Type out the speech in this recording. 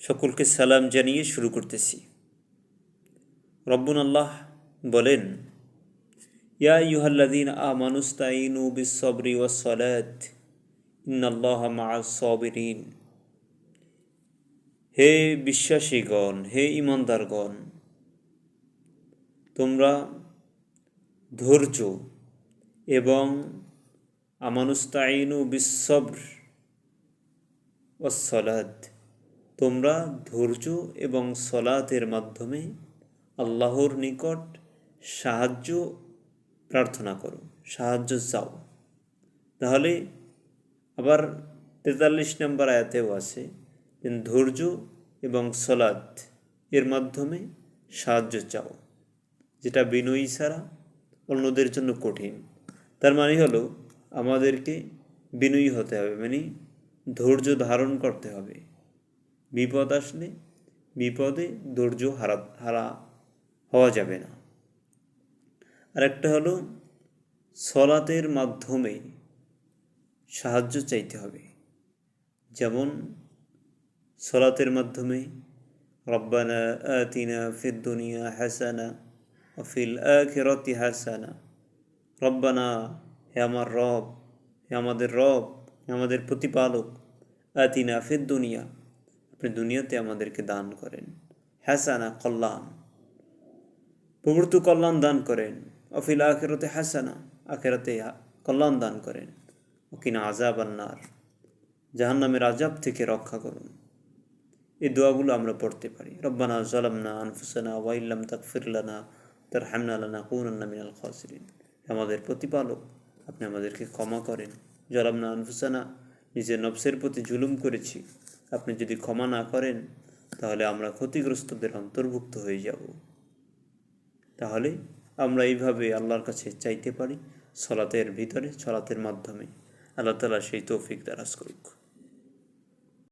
সকলকে সালাম জানিয়ে শুরু করতেছি। রব্বুন আল্লাহ বলেন, ইয়া আইয়ুহাল্লাযীনা আমানুস্তাঈনু বিস-সাবরি ওয়াস-সালাত ইন্নাল্লাহা মা'আস-সাবিরিন। হে বিশ্বাসীগণ, হে ঈমানদারগণ, তোমরা ধৈর্য এবং আমানুস্তাঈনু বিস-সাবর ওয়াস-সালাত, তোমরা ধৈর্য এবং সলাতের মাধ্যমে আল্লাহর নিকট সাহায্য প্রার্থনা করো, সাহায্য চাও। তাহলে আবার 43 নম্বর আয়াতেও আছে যে ধৈর্য এবং সলাত এর মাধ্যমে সাহায্য চাও, যেটা বিনয়ী ছাড়া অন্যদের জন্য কঠিন। তার মানে হলো আমাদেরকে বিনয়ী হতে হবে, মানে ধৈর্য ধারণ করতে হবে। বিপদ আসলে বিপদে ধৈর্য হারা হওয়া যাবে না। আরেকটা হলো সলাতের মাধ্যমে সাহায্য চাইতে হবে। যেমন সলাতের মাধ্যমে রব্বানা আতিনা ফিদ দুনিয়া হাসানা ওয়া ফিল আখিরাতি হাসানা, রব্বানা, হে আমার রব, হে আমাদের রব, হে আমাদের প্রতিপালক, আতিনা ফিদ দুনিয়া, আপনি দুনিয়াতে আমাদেরকে দান করেন, হাসানা কল্যাণ, প্রভূত কল্যাণ দান করেন, অফিল আখিরাতে হাসানা, আখিরাতে কল্যাণ দান করেন, ওকিনা আযাবান নার, জাহান্নামের আযাব থেকে রক্ষা করুন। এই দোয়াগুলো আমরা পড়তে পারি। রব্বানা যালামনা আনফুসানা ওয়া ইল্লাম তাগফির লানা তারহামনা লানাকুনান্না মিনাল খাসিরিন, আমাদের প্রতিপালক, আপনি আমাদেরকে ক্ষমা করেন। যালামনা আনফুসানা, নিজের নফসের প্রতি জুলুম করেছি, আপনি যদি ক্ষমা না করেন তাহলে আমরা ক্ষতিগ্রস্তদের অন্তর্ভুক্ত হয়ে যাব। তাহলে আমরা এইভাবে আল্লাহর কাছে চাইতে পারি সলাতের ভিতরে, সলাতের মাধ্যমে। আল্লাহ তাআলা সেই তৌফিক দারাজ করুক।